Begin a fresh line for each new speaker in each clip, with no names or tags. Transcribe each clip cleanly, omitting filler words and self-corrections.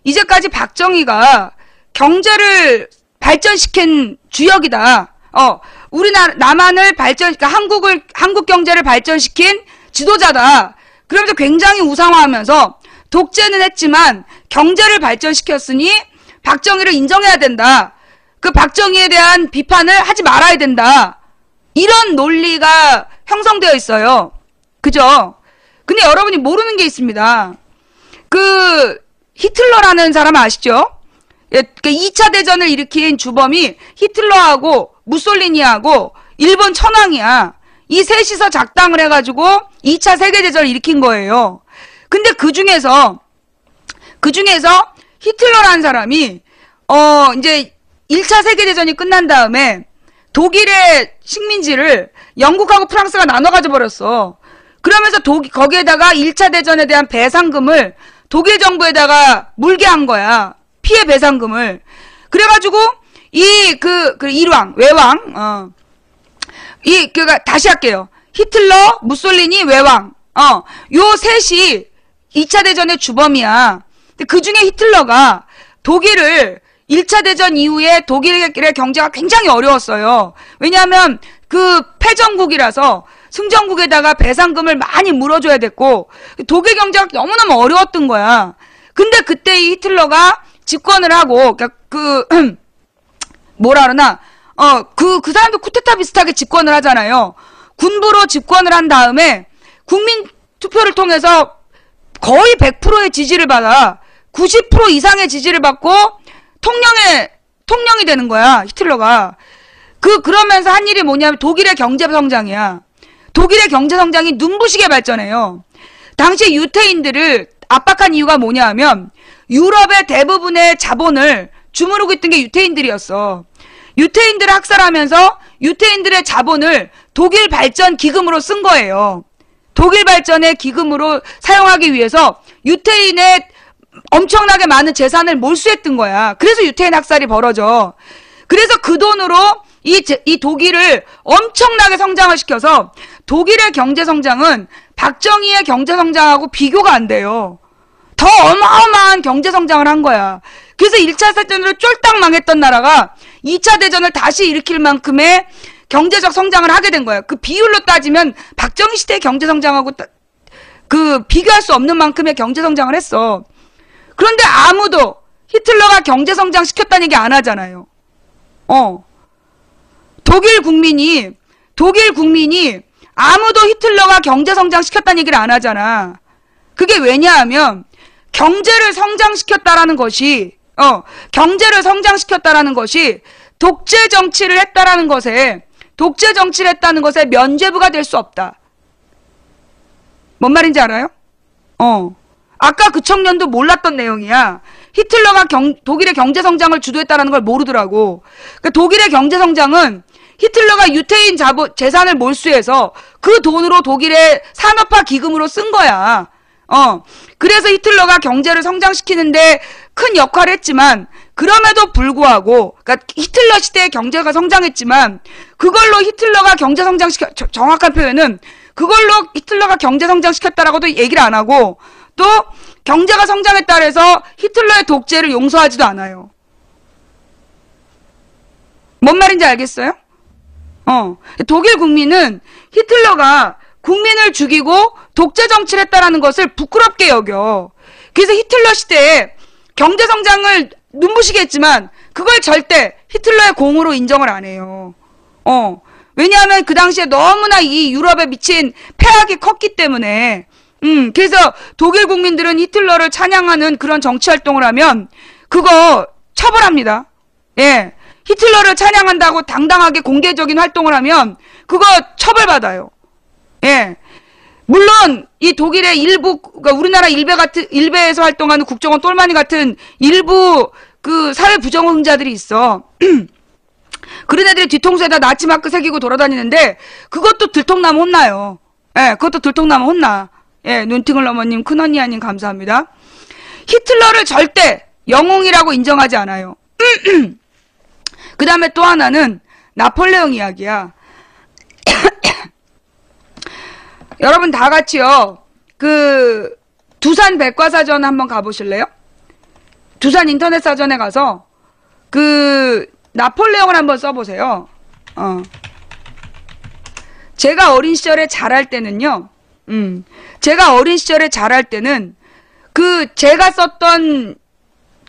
이제까지 박정희가 경제를 발전시킨 주역이다. 우리나라, 남한을 그러니까 한국 경제를 발전시킨 지도자다. 그러면서 굉장히 우상화하면서 독재는 했지만 경제를 발전시켰으니 박정희를 인정해야 된다. 그 박정희에 대한 비판을 하지 말아야 된다. 이런 논리가 형성되어 있어요. 그죠? 근데 여러분이 모르는 게 있습니다. 그 히틀러라는 사람 아시죠? 2차 대전을 일으킨 주범이 히틀러하고 무솔리니하고 일본 천황이야. 이 셋이서 작당을 해가지고 2차 세계대전을 일으킨 거예요. 근데 그 중에서 히틀러라는 사람이 이제 1차 세계대전이 끝난 다음에 독일의 식민지를 영국하고 프랑스가 나눠 가져버렸어. 그러면서 거기에다가 1차 대전에 대한 배상금을 독일 정부에다가 물게 한 거야. 피해 배상금을. 그래가지고 일왕, 외왕, 다시 할게요. 히틀러, 무솔리니, 외왕, 요 셋이 2차 대전의 주범이야. 근데 그 중에 히틀러가 독일을 1차 대전 이후에 독일의 경제가 굉장히 어려웠어요. 왜냐하면 그 패전국이라서 승전국에다가 배상금을 많이 물어줘야 됐고 독일 경제가 너무너무 어려웠던 거야. 근데 그때 이 히틀러가 집권을 하고 뭐라 그러나 그 사람도 쿠데타 비슷하게 집권을 하잖아요. 군부로 집권을 한 다음에 국민 투표를 통해서 거의 100%의 지지를 받아. 90% 이상의 지지를 받고 통령이 되는 거야, 히틀러가. 그러면서 한 일이 뭐냐면 독일의 경제 성장이야. 독일의 경제 성장이 눈부시게 발전해요. 당시 유태인들을 압박한 이유가 뭐냐 하면 유럽의 대부분의 자본을 주무르고 있던 게 유태인들이었어. 유태인들을 학살하면서 유태인들의 자본을 독일 발전 기금으로 쓴 거예요. 독일 발전의 기금으로 사용하기 위해서 유태인의 엄청나게 많은 재산을 몰수했던 거야. 그래서 유태인 학살이 벌어져. 그래서 그 돈으로 이 독일을 엄청나게 성장을 시켜서 독일의 경제 성장은 박정희의 경제 성장하고 비교가 안 돼요. 더 어마어마한 경제 성장을 한 거야. 그래서 1차 대전으로 쫄딱 망했던 나라가 2차 대전을 다시 일으킬 만큼의 경제적 성장을 하게 된 거야. 그 비율로 따지면 박정희 시대의 경제 성장하고 비교할 수 없는 만큼의 경제 성장을 했어. 그런데 아무도 히틀러가 경제 성장 시켰다는 얘기 안 하잖아요. 독일 국민이 아무도 히틀러가 경제 성장 시켰다는 얘기를 안 하잖아. 그게 왜냐하면 경제를 성장시켰다라는 것이 독재 정치를 했다는 것에 면죄부가 될 수 없다. 뭔 말인지 알아요? 아까 그 청년도 몰랐던 내용이야. 히틀러가 독일의 경제 성장을 주도했다는 걸 모르더라고. 그러니까 독일의 경제 성장은 히틀러가 유태인 재산을 몰수해서 그 돈으로 독일의 산업화 기금으로 쓴 거야. 그래서 히틀러가 경제를 성장시키는데 큰 역할을 했지만 그럼에도 불구하고 그러니까 히틀러 시대의 경제가 성장했지만 그걸로 히틀러가 경제 정확한 표현은 그걸로 히틀러가 경제 성장시켰다라고도 얘기를 안 하고 또 경제가 성장했다 그래서 히틀러의 독재를 용서하지도 않아요. 뭔 말인지 알겠어요? 독일 국민은 히틀러가 국민을 죽이고 독재 정치를 했다라는 것을 부끄럽게 여겨. 그래서 히틀러 시대에 경제 성장을 눈부시게 했지만 그걸 절대 히틀러의 공으로 인정을 안 해요. 왜냐하면 그 당시에 너무나 이 유럽에 미친 폐악이 컸기 때문에 그래서 독일 국민들은 히틀러를 찬양하는 그런 정치 활동을 하면 그거 처벌합니다. 예. 히틀러를 찬양한다고 당당하게 공개적인 활동을 하면 그거 처벌받아요. 예. 물론 이 독일의 일부 그러니까 우리나라 일베에서 활동하는 국정원 똘마니 같은 일부 그 사회 부정응자들이 있어. 그런 애들이 뒤통수에다 나치 마크 새기고 돌아다니는데 그것도 들통나면 혼나요. 예, 그것도 들통나면 혼나. 예, 눈팅을 어머님, 큰언니 아님 감사합니다. 히틀러를 절대 영웅이라고 인정하지 않아요. 그 다음에 또 하나는 나폴레옹 이야기야. 여러분 다 같이요. 그 두산 백과사전 한번 가보실래요? 두산 인터넷사전에 가서 그 나폴레옹을 한번 써보세요. 제가 어린 시절에 자랄 때는요. 제가 어린 시절에 자랄 때는 그 제가 썼던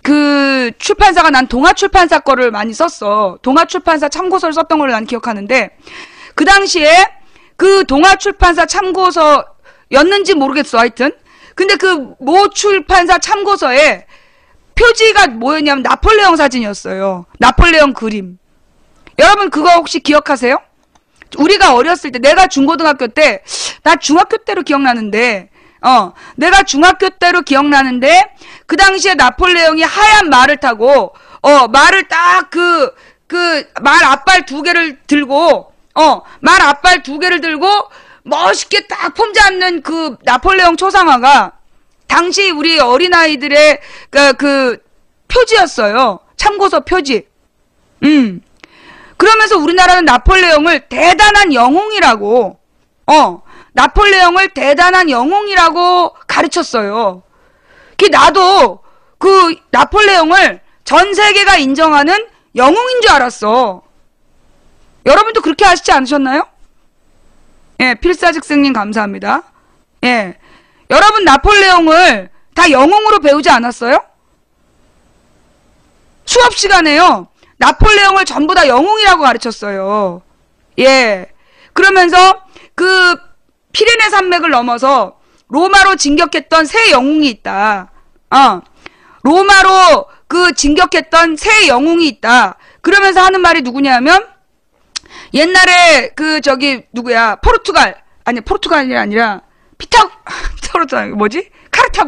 그 출판사가 난 동아출판사 거를 많이 썼어. 동아출판사 참고서를 썼던 걸 난 기억하는데 그 당시에 그 동아출판사 참고서였는지 모르겠어. 하여튼 근데 그 모 출판사 참고서에 표지가 뭐였냐면 나폴레옹 사진이었어요. 나폴레옹 그림. 여러분 그거 혹시 기억하세요? 우리가 어렸을 때 내가 중고등학교 때 나 중학교 때로 기억나는데 내가 중학교 때로 기억나는데 그 당시에 나폴레옹이 하얀 말을 타고 말을 딱 말 앞발 두 개를 들고 말 앞발 두 개를 들고 멋있게 딱 폼 잡는 그 나폴레옹 초상화가 당시 우리 어린아이들의 그 표지였어요. 참고서 표지. 그러면서 우리나라는 나폴레옹을 대단한 영웅이라고 나폴레옹을 대단한 영웅이라고 가르쳤어요. 나도 그 나폴레옹을 전 세계가 인정하는 영웅인 줄 알았어. 여러분도 그렇게 하시지 않으셨나요? 예, 필사즉승님 감사합니다. 예, 여러분 나폴레옹을 다 영웅으로 배우지 않았어요? 수업 시간에요. 나폴레옹을 전부 다 영웅이라고 가르쳤어요. 예, 그러면서 그 피레네 산맥을 넘어서 로마로 진격했던 새 영웅이 있다. 로마로 그 진격했던 새 영웅이 있다. 그러면서 하는 말이 누구냐면 옛날에 그 저기 누구야 포르투갈이 아니라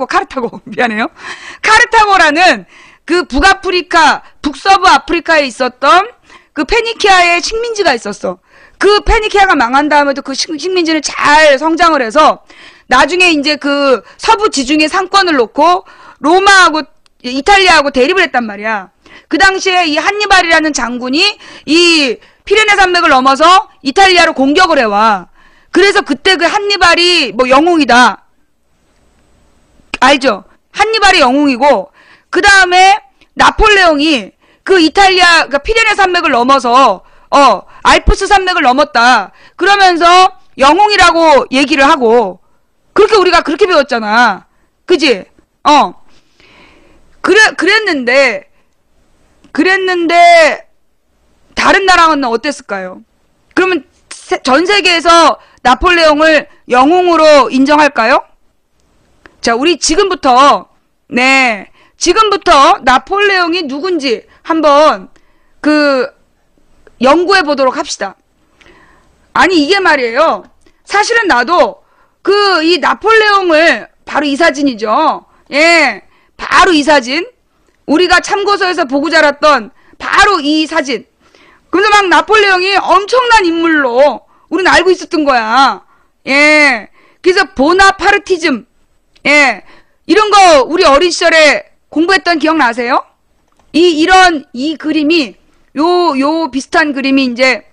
카르타고 미안해요. 카르타고라는 그 북서부 아프리카에 있었던 그 페니키아의 식민지가 있었어. 그 페니키아가 망한 다음에도 그 식민지는 잘 성장을 해서 나중에 이제 그 서부 지중해 상권을 놓고 로마하고 이탈리아하고 대립을 했단 말이야. 그 당시에 이 한니발이라는 장군이 이 피레네 산맥을 넘어서 이탈리아로 공격을 해와. 그래서 그때 그 한니발이 뭐 영웅이다. 알죠? 한니발이 영웅이고 그 다음에 나폴레옹이 그 이탈리아 그 피레네 산맥을 넘어서 알프스 산맥을 넘었다. 그러면서 영웅이라고 얘기를 하고 그렇게 우리가 그렇게 배웠잖아. 그지? 그랬는데 다른 나라는 어땠을까요? 그러면 전 세계에서 나폴레옹을 영웅으로 인정할까요? 자, 우리 지금부터 나폴레옹이 누군지 한번 연구해 보도록 합시다. 아니 이게 말이에요. 사실은 나도 이 나폴레옹을 바로 이 사진이죠. 예, 바로 이 사진. 우리가 참고서에서 보고 자랐던 바로 이 사진. 그래서 막 나폴레옹이 엄청난 인물로 우리는 알고 있었던 거야. 예, 그래서 보나파르티즘, 예, 이런 거 우리 어린 시절에 공부했던 기억나세요? 이 그림이 요 비슷한 그림이 이제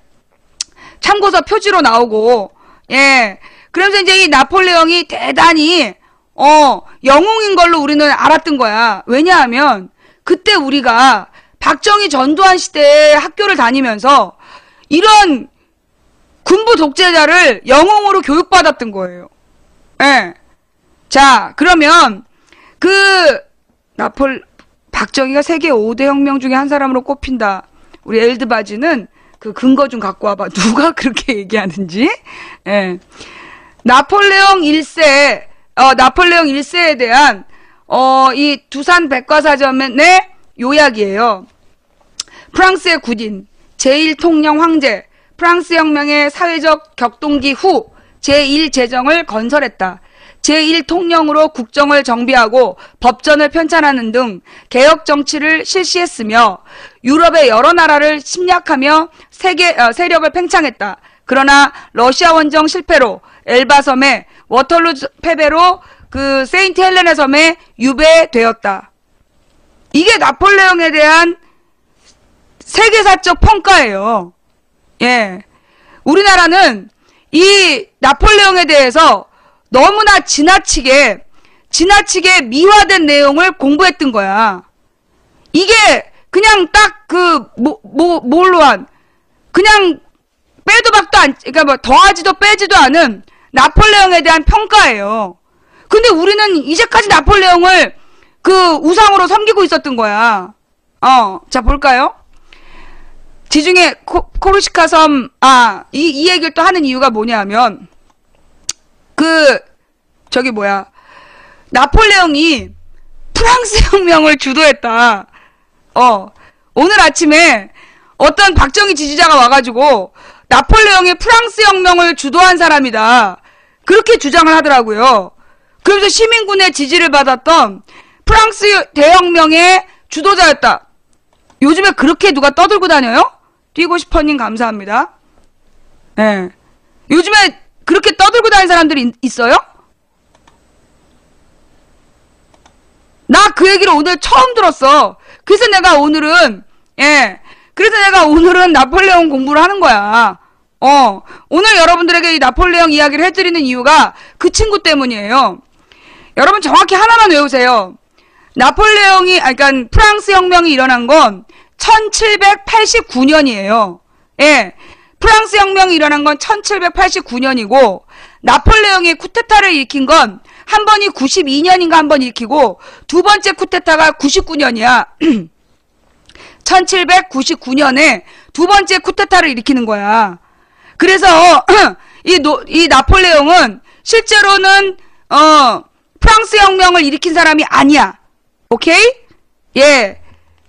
참고서 표지로 나오고, 예, 그러면서 이제 이 나폴레옹이 대단히 영웅인 걸로 우리는 알았던 거야. 왜냐하면 그때 우리가 박정희 전두환 시대에 학교를 다니면서 이런 군부 독재자를 영웅으로 교육받았던 거예요. 예. 자, 그러면 박정희가 세계 5대 혁명 중에 한 사람으로 꼽힌다. 우리 엘드바지는 그 근거 좀 갖고 와봐. 누가 그렇게 얘기하는지. 예. 나폴레옹 1세에 대한 이 두산 백과사전의 요약이에요. 프랑스의 군인, 제1통령 황제, 프랑스 혁명의 사회적 격동기 후 제1제정을 건설했다. 제1통령으로 국정을 정비하고 법전을 편찬하는 등 개혁 정치를 실시했으며 유럽의 여러 나라를 침략하며 세력을 팽창했다. 그러나 러시아 원정 실패로 엘바 섬에, 워털루 패배로 그 세인트 헬레나 섬에 유배되었다. 이게 나폴레옹에 대한 세계사적 평가예요. 예. 우리나라는 이 나폴레옹에 대해서 너무나 지나치게 미화된 내용을 공부했던 거야. 이게 그냥 딱 뭘로 한, 그냥 빼도 박도 안, 그러니까 뭐 더하지도 빼지도 않은 나폴레옹에 대한 평가예요. 근데 우리는 이제까지 나폴레옹을 그 우상으로 섬기고 있었던 거야. 자, 볼까요? 지중해 코르시카 섬, 이 얘기를 또 하는 이유가 뭐냐면, 나폴레옹이 프랑스 혁명을 주도했다. 오늘 아침에 어떤 박정희 지지자가 와가지고, 나폴레옹이 프랑스 혁명을 주도한 사람이다. 그렇게 주장을 하더라고요. 그러면서 시민군의 지지를 받았던 프랑스 대혁명의 주도자였다. 요즘에 그렇게 누가 떠들고 다녀요? 뛰고 싶어님 감사합니다. 네. 요즘에 그렇게 떠들고 다니는 사람들이 있어요? 나 그 얘기를 오늘 처음 들었어. 그래서 내가 오늘은 나폴레옹 공부를 하는 거야. 오늘 여러분들에게 이 나폴레옹 이야기를 해드리는 이유가 그 친구 때문이에요. 여러분 정확히 하나만 외우세요. 나폴레옹이, 그러니까 프랑스 혁명이 일어난 건 1789년이에요. 예. 프랑스 혁명이 일어난 건 1789년이고, 나폴레옹이 쿠데타를 일으킨 건 한 번이 92년인가 한 번 일으키고, 두 번째 쿠데타가 99년이야. 1799년에 두 번째 쿠데타를 일으키는 거야. 그래서, 이 나폴레옹은 실제로는, 프랑스 혁명을 일으킨 사람이 아니야. 오케이? 예.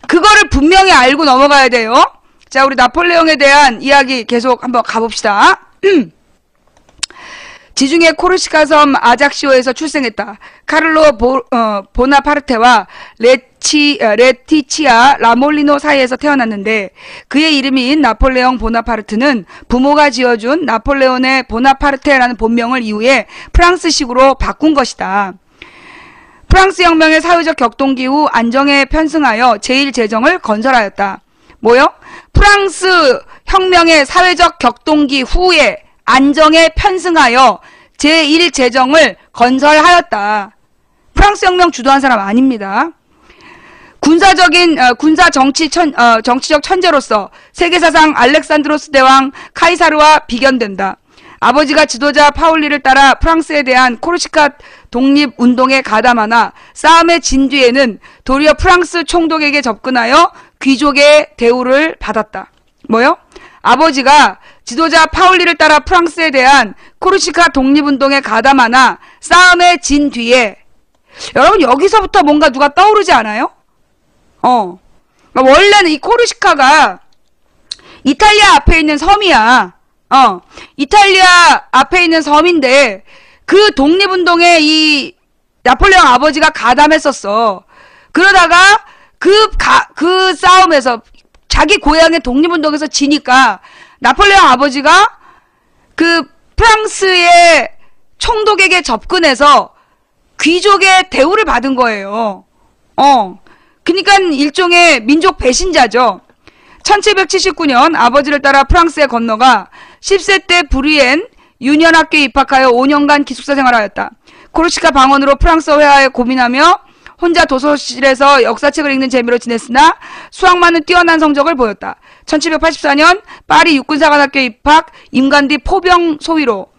그거를 분명히 알고 넘어가야 돼요. 자, 우리 나폴레옹에 대한 이야기 계속 한번 가봅시다. 지중해 코르시카 섬 아작시오에서 출생했다. 카를로 보나파르테와 레티치아 라몰리노 사이에서 태어났는데 그의 이름인 나폴레옹 보나파르트는 부모가 지어준 나폴레온의 보나파르테라는 본명을 이후에 프랑스식으로 바꾼 것이다. 프랑스 혁명의 사회적 격동기 후 안정에 편승하여 제1제정을 건설하였다. 뭐요? 프랑스 혁명의 사회적 격동기 후에 안정에 편승하여 제1제정을 건설하였다. 프랑스 혁명 주도한 사람 아닙니다. 군사 정치적 천재로서 세계사상 알렉산드로스 대왕 카이사르와 비견된다. 아버지가 지도자 파울리를 따라 프랑스에 대한 코르시카 독립운동에 가담하나 싸움에 진 뒤에는 도리어 프랑스 총독에게 접근하여 귀족의 대우를 받았다. 뭐요? 아버지가 지도자 파울리를 따라 프랑스에 대한 코르시카 독립운동에 가담하나 싸움에 진 뒤에 여러분 여기서부터 뭔가 누가 떠오르지 않아요? 원래는 이 코르시카가 이탈리아 앞에 있는 섬이야. 이탈리아 앞에 있는 섬인데 그 독립운동에 이 나폴레옹 아버지가 가담했었어. 그러다가 그 싸움에서 자기 고향의 독립운동에서 지니까 나폴레옹 아버지가 그 프랑스의 총독에게 접근해서 귀족의 대우를 받은 거예요. 그러니까 일종의 민족 배신자죠. 1779년 아버지를 따라 프랑스에 건너가 10세 때 브리엔 유년학교에 입학하여 5년간 기숙사 생활하였다. 코르시카 방언으로 프랑스어 회화에 고민하며 혼자 도서실에서 역사책을 읽는 재미로 지냈으나 수학만은 뛰어난 성적을 보였다. 1784년 파리 육군사관학교에 입학, 임관 뒤 포병 소위로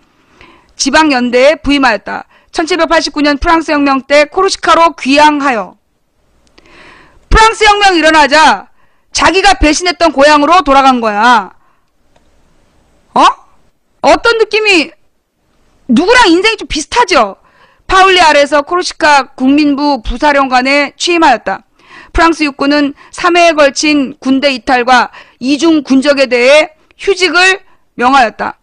지방연대에 부임하였다. 1789년 프랑스 혁명 때 코르시카로 귀향하여 프랑스 혁명이 일어나자 자기가 배신했던 고향으로 돌아간 거야. 어떤 느낌이 누구랑 인생이 좀 비슷하죠? 파울리 아래서 코르시카 국민부 부사령관에 취임하였다. 프랑스 육군은 3회에 걸친 군대 이탈과 이중 군적에 대해 휴직을 명하였다.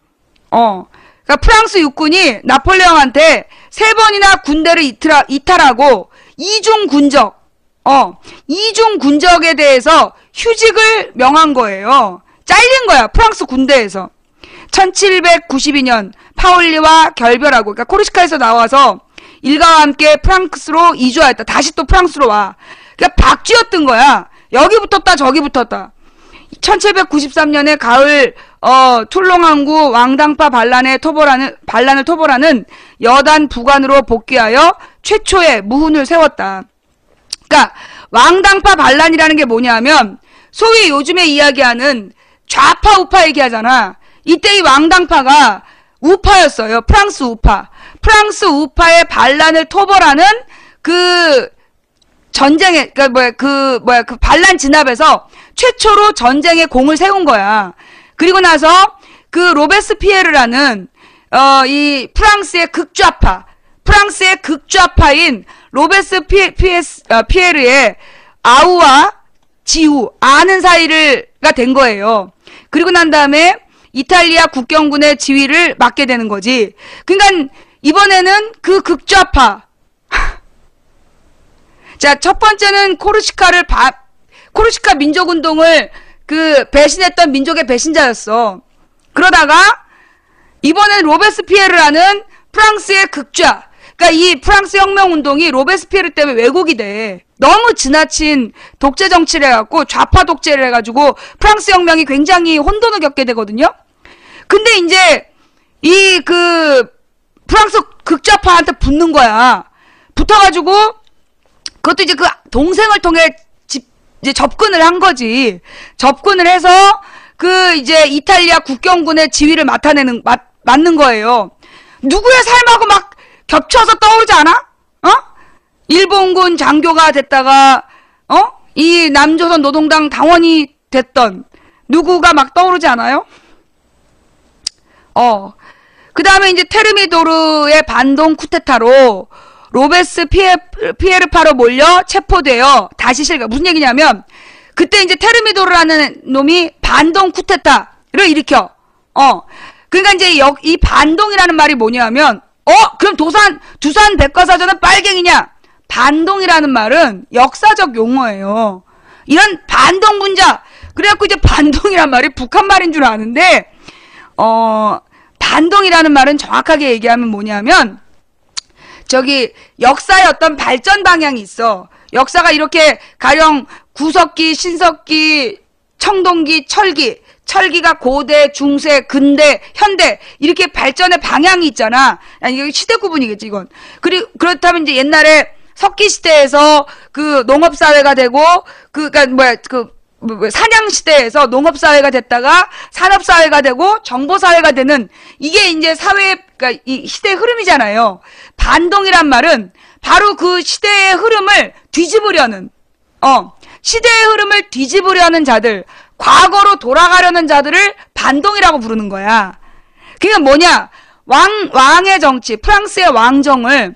그러니까 프랑스 육군이 나폴레옹한테 3번이나 군대를 이탈하고 이중 군적에 대해서 휴직을 명한 거예요. 잘린 거야, 프랑스 군대에서. 1792년 파울리와 결별하고, 그러니까 코르시카에서 나와서 일가와 함께 프랑스로 이주하였다. 다시 또 프랑스로 와. 그러니까 박쥐였던 거야. 여기 붙었다 저기 붙었다. 1793년에 가을 툴롱항구 왕당파 반란을 토벌하는 여단 부관으로 복귀하여 최초의 무훈을 세웠다. 그러니까 왕당파 반란이라는 게 뭐냐면 소위 요즘에 이야기하는 좌파 우파 얘기하잖아. 이때 이 왕당파가 우파였어요. 프랑스 우파. 프랑스 우파의 반란을 토벌하는 그 전쟁에 그 반란 진압에서 최초로 전쟁에 공을 세운 거야. 그리고 나서 그 로베스피에르라는 이 프랑스의 극좌파인 로베스피에르의 아우와 지우 아는 사이가 된 거예요. 그리고 난 다음에 이탈리아 국경군의 지휘를 맡게 되는 거지. 그러니까 이번에는 그 극좌파. 자, 첫 번째는 코르시카 민족운동을 배신했던 민족의 배신자였어. 그러다가 이번엔 로베스피에르라는 프랑스의 극좌. 그러니까 이 프랑스 혁명운동이 로베스피에르 때문에 왜곡이 돼. 너무 지나친 독재 정치를 해갖고 좌파 독재를 해가지고 프랑스 혁명이 굉장히 혼돈을 겪게 되거든요. 근데 이제 이 프랑스 극좌파한테 붙는 거야. 붙어가지고 그것도 이제 그 동생을 통해 이제 접근을 한 거지. 접근을 해서 이제 이탈리아 국경군의 지휘를 맡는 거예요. 누구의 삶하고 막 겹쳐서 떠오르지 않아? 일본군 장교가 됐다가, 이 남조선 노동당 당원이 됐던 누구가 막 떠오르지 않아요? 그 다음에 이제 테르미도르의 반동 쿠데타로 로베스피에르파로 몰려 체포되어 다시 무슨 얘기냐면, 그때 이제 테르미도르라는 놈이 반동 쿠데타를 일으켜. 그러니까 이제 이 반동이라는 말이 뭐냐면, 그럼 두산 백과사전은 빨갱이냐? 반동이라는 말은 역사적 용어예요. 이런 반동 분자. 그래갖고 이제 반동이란 말이 북한 말인 줄 아는데, 반동이라는 말은 정확하게 얘기하면 뭐냐면, 역사의 어떤 발전 방향이 있어. 역사가 이렇게 가령 구석기, 신석기, 청동기, 철기가 고대, 중세, 근대, 현대 이렇게 발전의 방향이 있잖아. 아니 이게 시대 구분이겠지 이건. 그렇다면 이제 옛날에 석기 시대에서 농업 사회가 되고 사냥 시대에서 농업 사회가 됐다가 산업 사회가 되고 정보 사회가 되는 이게 이제 그러니까 이 시대의 흐름이잖아요. 반동이란 말은 바로 그 시대의 흐름을 뒤집으려는 시대의 흐름을 뒤집으려는 자들, 과거로 돌아가려는 자들을 반동이라고 부르는 거야. 그게 뭐냐? 왕의 정치, 프랑스 왕정을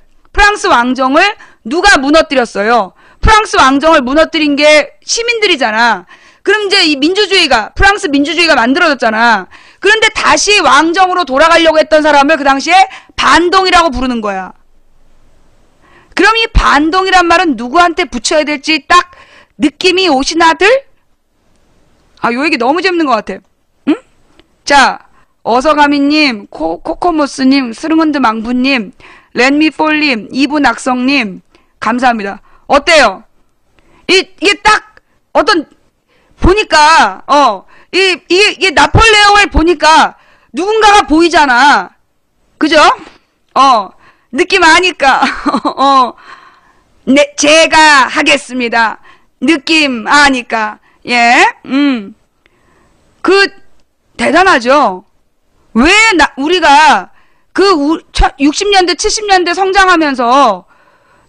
누가 무너뜨렸어요? 프랑스 왕정을 무너뜨린 게 시민들이잖아. 그럼 이제 이 프랑스 민주주의가 만들어졌잖아. 그런데 다시 왕정으로 돌아가려고 했던 사람을 그 당시에 반동이라고 부르는 거야. 그럼 이 반동이란 말은 누구한테 붙여야 될지 딱 느낌이 오시나들? 요 얘기 너무 재밌는 것 같아. 응? 자, 어서가미님, 코코모스님, 스릉은드 망부님, 렌미폴님, 이분악성님, 감사합니다. 어때요? 이게 딱, 보니까, 이게 나폴레옹을 보니까 누군가가 보이잖아. 그죠? 느낌 아니까. 네, 제가 하겠습니다. 느낌 아니까. 예, 대단하죠? 왜 우리가 60년대, 70년대 성장하면서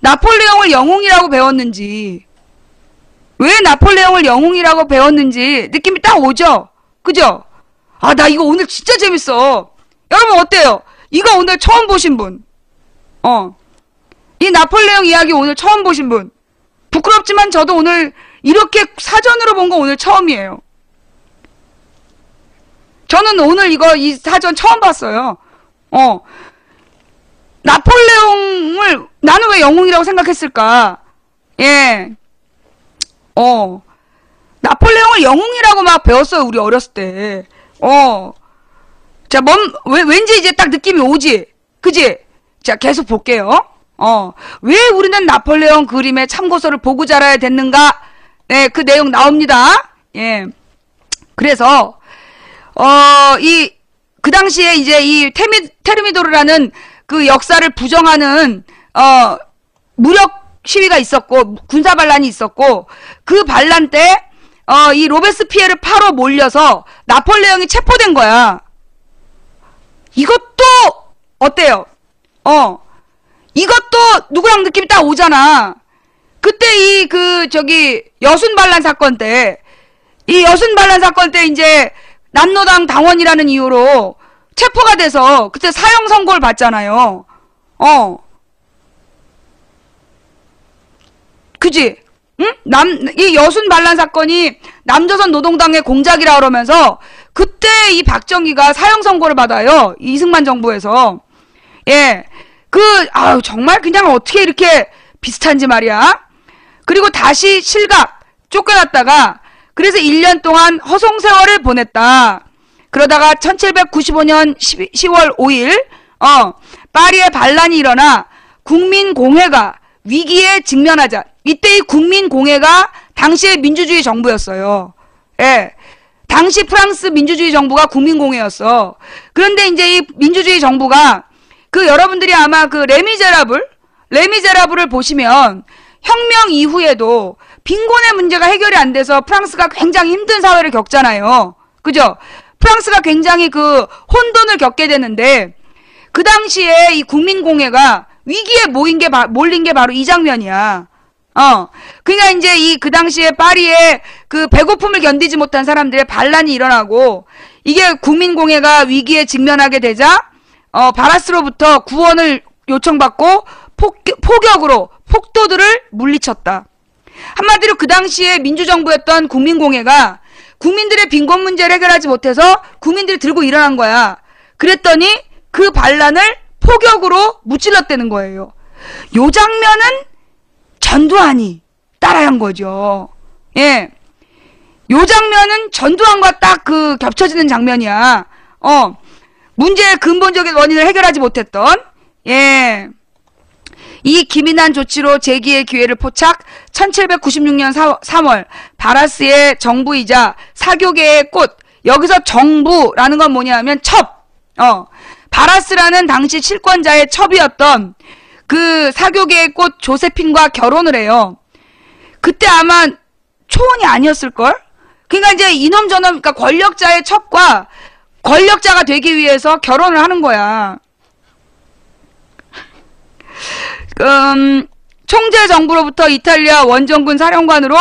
나폴레옹을 영웅이라고 배웠는지, 왜 나폴레옹을 영웅이라고 배웠는지 느낌이 딱 오죠? 그죠? 나 이거 오늘 진짜 재밌어. 여러분 어때요? 이거 오늘 처음 보신 분? 이 나폴레옹 이야기 오늘 처음 보신 분? 부끄럽지만 저도 오늘 이렇게 사전으로 본 거 오늘 처음이에요. 저는 오늘 이 사전 처음 봤어요. 나폴레옹을 나는 왜 영웅이라고 생각했을까? 예. 나폴레옹을 영웅이라고 막 배웠어요, 우리 어렸을 때. 자, 왠지 이제 딱 느낌이 오지? 그지? 자, 계속 볼게요. 왜 우리는 나폴레옹 그림의 참고서를 보고 자라야 됐는가? 네, 그 내용 나옵니다. 예. 그래서, 그 당시에 이제 테르미도르라는 그 역사를 부정하는, 무력 시위가 있었고 군사 반란이 있었고 그 반란 때 이 로베스피에르 파로 몰려서 나폴레옹이 체포된 거야. 이것도 어때요? 이것도 누구랑 느낌이 딱 오잖아. 그때 여순 반란 사건 때 이제 남노당 당원이라는 이유로 체포가 돼서 그때 사형 선고를 받잖아요. 그지? 응? 이 여순 반란 사건이 남조선 노동당의 공작이라 그러면서 그때 이 박정희가 사형 선고를 받아요. 이승만 정부에서. 예. 정말 그냥 어떻게 이렇게 비슷한지 말이야. 그리고 다시 실각 쫓겨났다가 그래서 1년 동안 허송세월을 보냈다. 그러다가 1795년 10월 5일 파리에 반란이 일어나 국민공회가 위기에 직면하자. 이때 이 국민공회가 당시의 민주주의 정부였어요. 예. 당시 프랑스 민주주의 정부가 국민공회였어. 그런데 이제 이 민주주의 정부가 여러분들이 아마 레미제라블을 보시면 혁명 이후에도 빈곤의 문제가 해결이 안 돼서 프랑스가 굉장히 힘든 사회를 겪잖아요. 그죠? 프랑스가 굉장히 혼돈을 겪게 되는데 그 당시에 이 국민공회가 위기에 몰린 게 바로 이 장면이야. 그러니까 이제 그 당시에 파리에 배고픔을 견디지 못한 사람들의 반란이 일어나고 이게 국민공회가 위기에 직면하게 되자 바라스로부터 구원을 요청받고 포격으로 폭도들을 물리쳤다. 한마디로 그 당시에 민주정부였던 국민공회가 국민들의 빈곤 문제를 해결하지 못해서 국민들이 들고 일어난 거야. 그랬더니 그 반란을 포격으로 무찔렀다는 거예요. 요 장면은 전두환이 따라한 거죠. 예. 요 장면은 전두환과 딱 겹쳐지는 장면이야. 문제의 근본적인 원인을 해결하지 못했던, 예. 이 기민한 조치로 재기의 기회를 포착 1796년 3월 바라스의 정부이자 사교계의 꽃, 여기서 정부라는 건 뭐냐면 바라스라는 당시 실권자의 첩이었던 사교계의 꽃 조세핀과 결혼을 해요. 그때 아마 초혼이 아니었을걸? 그러니까 이제 이놈 저놈, 그러니까 권력자의 첩과 권력자가 되기 위해서 결혼을 하는 거야. 총재 정부로부터 이탈리아 원정군 사령관으로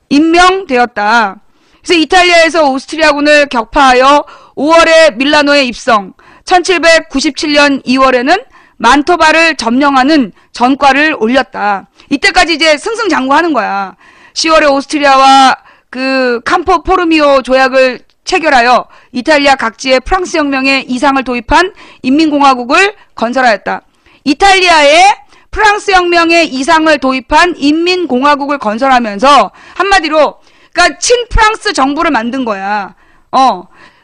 임명되었다. 그래서 이탈리아에서 오스트리아군을 격파하여 5월에 밀라노에 입성, 1797년 2월에는 만토바를 점령하는 전과를 올렸다. 이때까지 이제 승승장구하는 거야. 10월에 오스트리아와 캄포 포르미오 조약을 체결하여 이탈리아 각지에 프랑스 혁명의 이상을 도입한 인민공화국을 건설하였다. 이탈리아에 프랑스 혁명의 이상을 도입한 인민공화국을 건설하면서 한마디로 그러니까 친프랑스 정부를 만든 거야.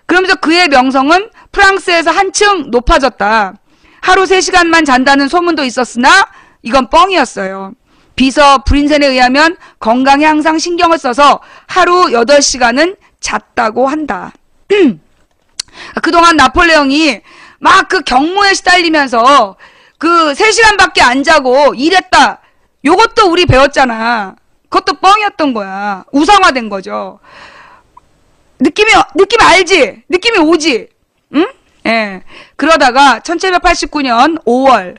그러면서 그의 명성은 프랑스에서 한층 높아졌다. 하루 3시간만 잔다는 소문도 있었으나 이건 뻥이었어요. 비서 브린센에 의하면 건강에 항상 신경을 써서 하루 8시간은 잤다고 한다. 그동안 나폴레옹이 막 경무에 시달리면서 3시간밖에 안 자고 일했다. 요것도 우리 배웠잖아. 그것도 뻥이었던 거야. 우상화된 거죠. 느낌 알지? 느낌이 오지? 응? 예. 그러다가 1789년 5월.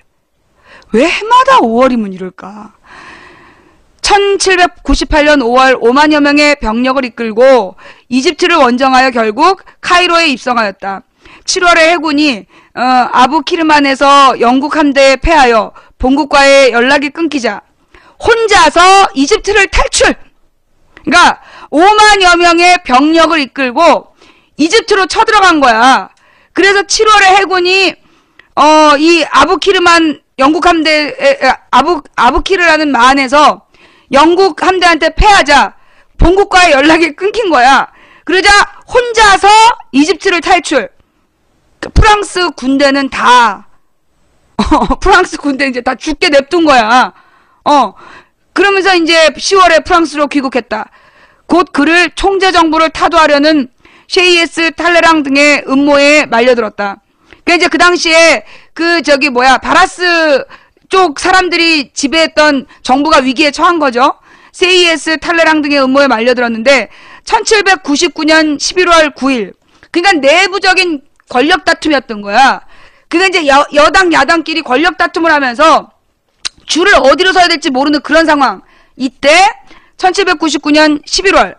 왜 해마다 5월이면 이럴까? 1798년 5월 5만여 명의 병력을 이끌고 이집트를 원정하여 결국 카이로에 입성하였다. 7월에 해군이 아부키르만에서 영국 함대에 패하여 본국과의 연락이 끊기자 혼자서 이집트를 탈출! 그러니까 5만여 명의 병력을 이끌고 이집트로 쳐들어간 거야. 그래서 7월에 해군이 이 아부키르만 영국 함대 아부키르라는 만에서 영국 함대한테 패하자 본국과의 연락이 끊긴 거야. 그러자 혼자서 이집트를 탈출. 프랑스 군대는 다 프랑스 군대 이제 다 죽게 냅둔 거야. 그러면서 이제 10월에 프랑스로 귀국했다. 곧 그를 총재 정부를 타도하려는 셰이에스 탈레랑 등의 음모에 말려들었다. 그러니까 이제 그 당시에 바라스 북쪽 사람들이 지배했던 정부가 위기에 처한 거죠. 세이에스, 탈레랑 등의 음모에 말려들었는데 1799년 11월 9일 그러니까 내부적인 권력 다툼이었던 거야. 그러니까 이제 여당 야당끼리 권력 다툼을 하면서 줄을 어디로 서야 될지 모르는 그런 상황. 이때 1799년 11월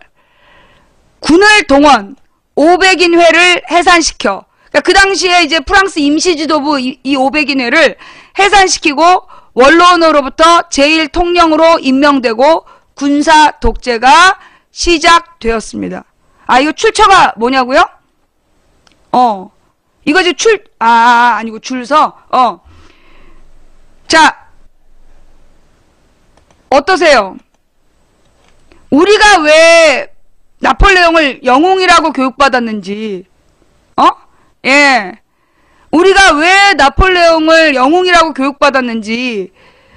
군을 동원 500인 회를 해산시켜. 그러니까 그 당시에 이제 프랑스 임시지도부 이 500인 회를 해산시키고 원로원으로부터 제1통령으로 임명되고 군사 독재가 시작되었습니다. 아, 이거 출처가 뭐냐고요? 이거 이제 아니고 줄서. 자, 어떠세요? 우리가 왜 나폴레옹을 영웅이라고 교육받았는지, 예. 우리가 왜 나폴레옹을 영웅이라고 교육받았는지,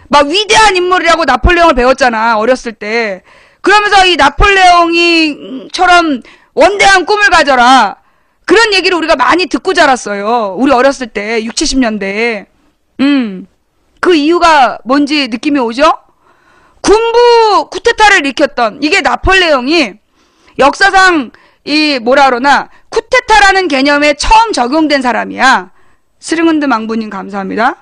막 위대한 인물이라고 나폴레옹을 배웠잖아, 어렸을 때. 그러면서 이 나폴레옹이처럼 원대한 꿈을 가져라. 그런 얘기를 우리가 많이 듣고 자랐어요. 우리 어렸을 때, 60, 70년대에. 그 이유가 뭔지 느낌이 오죠? 군부 쿠데타를 일으켰던, 이게 나폴레옹이 역사상 뭐라 그러나, 쿠데타라는 개념에 처음 적용된 사람이야. 스릉은드 망부님 감사합니다.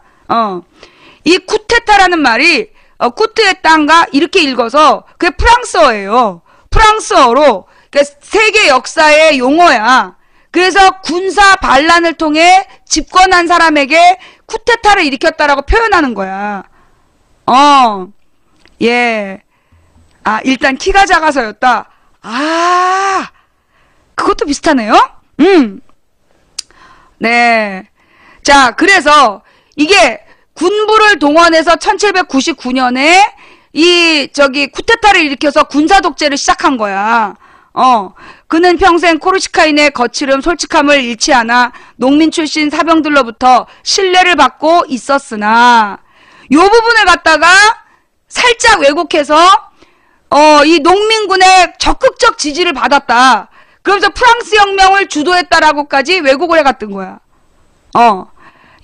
이 쿠데타라는 말이 쿠트의 땅가 이렇게 읽어서 그게 프랑스어예요. 프랑스어로 그러니까 세계 역사의 용어야. 그래서 군사 반란을 통해 집권한 사람에게 쿠데타를 일으켰다라고 표현하는 거야. 예. 아, 일단 키가 작아서였다. 아, 그것도 비슷하네요. 네. 자, 그래서 이게 군부를 동원해서 1799년에 쿠데타를 일으켜서 군사 독재를 시작한 거야. 그는 평생 코르시카인의 거칠음, 솔직함을 잃지 않아 농민 출신 사병들로부터 신뢰를 받고 있었으나, 요 부분을 갖다가 살짝 왜곡해서, 이 농민군의 적극적 지지를 받았다. 그러면서 프랑스 혁명을 주도했다라고까지 왜곡을 해갔던 거야.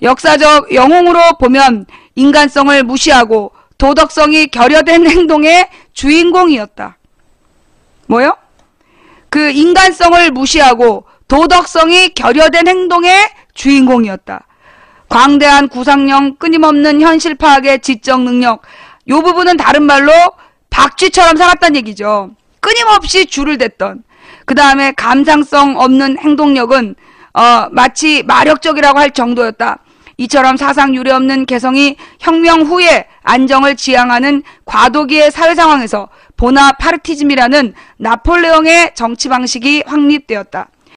역사적 영웅으로 보면 인간성을 무시하고 도덕성이 결여된 행동의 주인공이었다. 뭐요? 그 인간성을 무시하고 도덕성이 결여된 행동의 주인공이었다. 광대한 구상력, 끊임없는 현실 파악의 지적 능력, 요 부분은 다른 말로 박쥐처럼 살았단 얘기죠. 끊임없이 줄을 댔던. 그 다음에 감상성 없는 행동력은 마치 마력적이라고 할 정도였다. 이처럼 사상 유례 없는 개성이 혁명 후에 안정을 지향하는 과도기의 사회 상황에서 보나파르티즘이라는 나폴레옹의 정치 방식이 확립되었다.